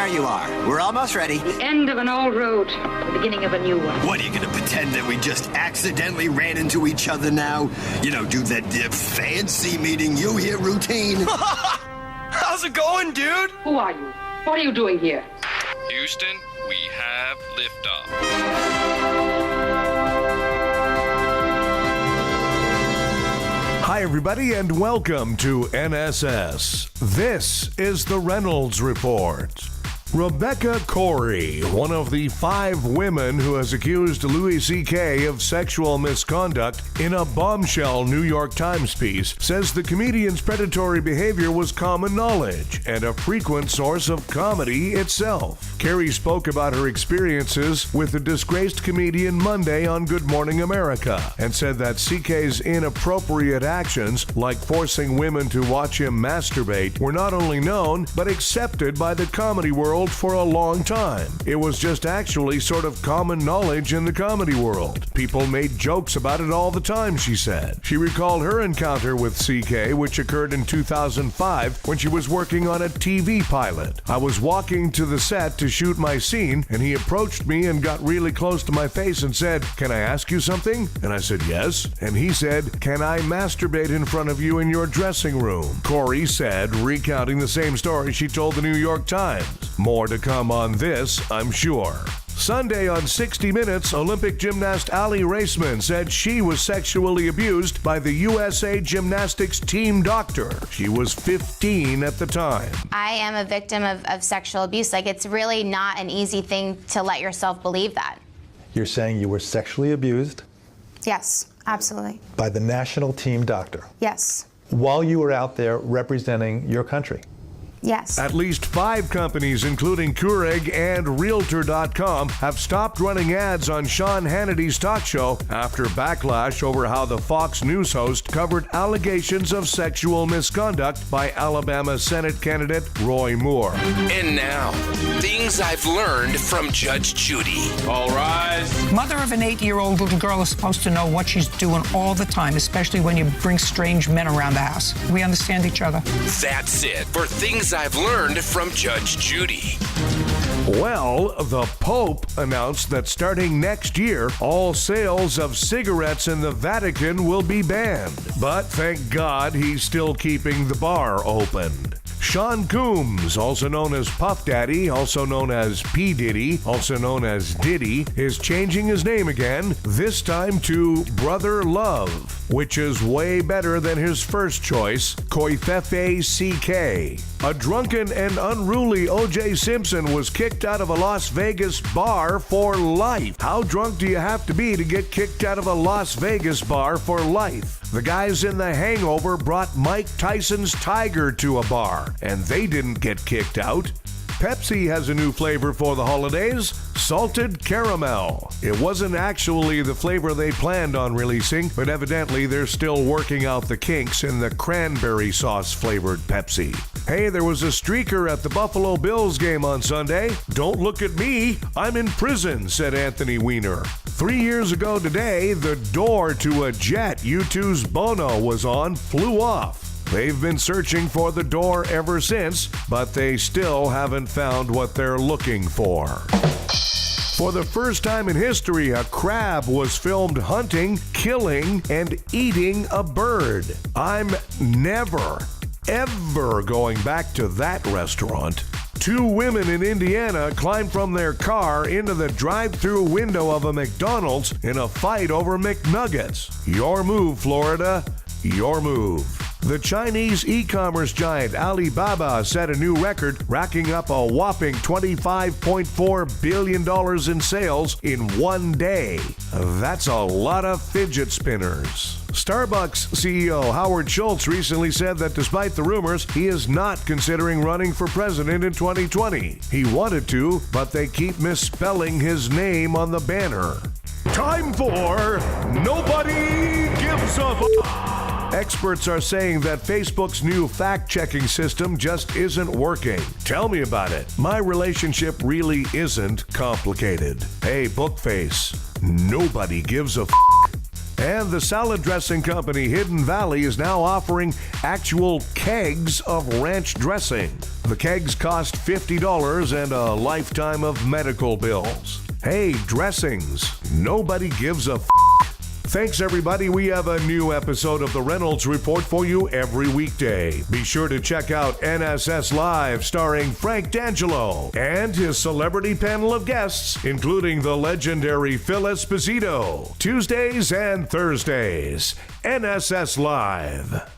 There you are. We're almost ready. The end of an old road, the beginning of a new one. What, are you going to pretend that we just accidentally ran into each other now? You know, do that fancy meeting you here routine? How's it going, dude? Who are you? What are you doing here? Houston, we have liftoff. Hi, everybody, and welcome to NSS. This is the Reynolds Report. Rebecca Corey, one of the 5 women who has accused Louis C.K. of sexual misconduct in a bombshell New York Times piece, says the comedian's predatory behavior was common knowledge and a frequent source of comedy itself. Corey spoke about her experiences with the disgraced comedian Monday on Good Morning America and said that C.K.'s inappropriate actions, like forcing women to watch him masturbate, were not only known but accepted by the comedy world for a long time. It was just actually sort of common knowledge in the comedy world. People made jokes about it all the time, she said. She recalled her encounter with CK, which occurred in 2005 when she was working on a TV pilot. I was walking to the set to shoot my scene, and he approached me and got really close to my face and said, "Can I ask you something?" And I said, "Yes." And he said, "Can I masturbate in front of you in your dressing room?" Corey said, recounting the same story she told the New York Times. More to come on this, I'm sure. Sunday on 60 Minutes, Olympic gymnast Ali Raceman said she was sexually abused by the USA Gymnastics team doctor. She was 15 at the time. I am a victim of sexual abuse. Like, it's really not an easy thing to let yourself believe that. You're saying you were sexually abused? Yes, absolutely. By the national team doctor? Yes. While you were out there representing your country? Yes. At least 5 companies, including Keurig and Realtor.com, have stopped running ads on Sean Hannity's talk show after backlash over how the Fox News host covered allegations of sexual misconduct by Alabama Senate candidate Roy Moore. And now, things I've learned from Judge Judy. All rise. Mother of an 8-year-old little girl is supposed to know what she's doing all the time, especially when you bring strange men around the house. We understand each other. That's it for things I've learned from Judge Judy. Well, the Pope announced that starting next year, all sales of cigarettes in the Vatican will be banned. But thank God he's still keeping the bar open. Sean Combs, also known as Puff Daddy, also known as P. Diddy, also known as Diddy, is changing his name again, this time to Brother Love, which is way better than his first choice, Koifefe CK. A drunken and unruly O.J. Simpson was kicked out of a Las Vegas bar for life. How drunk do you have to be to get kicked out of a Las Vegas bar for life? The guys in The Hangover brought Mike Tyson's Tiger to a bar, and they didn't get kicked out. Pepsi has a new flavor for the holidays, salted caramel. It wasn't actually the flavor they planned on releasing, but evidently they're still working out the kinks in the cranberry sauce flavored Pepsi. Hey, there was a streaker at the Buffalo Bills game on Sunday. "Don't look at me, I'm in prison," said Anthony Weiner. 3 years ago today, the door to a jet U2's Bono was on flew off. They've been searching for the door ever since, but they still haven't found what they're looking for. For the first time in history, a crab was filmed hunting, killing, and eating a bird. I'm never, ever going back to that restaurant. 2 women in Indiana climbed from their car into the drive-thru window of a McDonald's in a fight over McNuggets. Your move, Florida. Your move. The Chinese e-commerce giant Alibaba set a new record, racking up a whopping $25.4 billion in sales in one day. That's a lot of fidget spinners. Starbucks CEO Howard Schultz recently said that despite the rumors, he is not considering running for president in 2020. He wanted to, but they keep misspelling his name on the banner. Time for Nobody Gives a F***. Experts are saying that Facebook's new fact-checking system just isn't working. Tell me about it. My relationship really isn't complicated. Hey, Bookface, nobody gives a f***. And the salad dressing company Hidden Valley is now offering actual kegs of ranch dressing. The kegs cost $50 and a lifetime of medical bills. Hey, dressings. Nobody gives a f***. Thanks, everybody. We have a new episode of the Reynolds Report for you every weekday. Be sure to check out NSS Live, starring Frank D'Angelo and his celebrity panel of guests, including the legendary Phil Esposito. Tuesdays and Thursdays. NSS Live.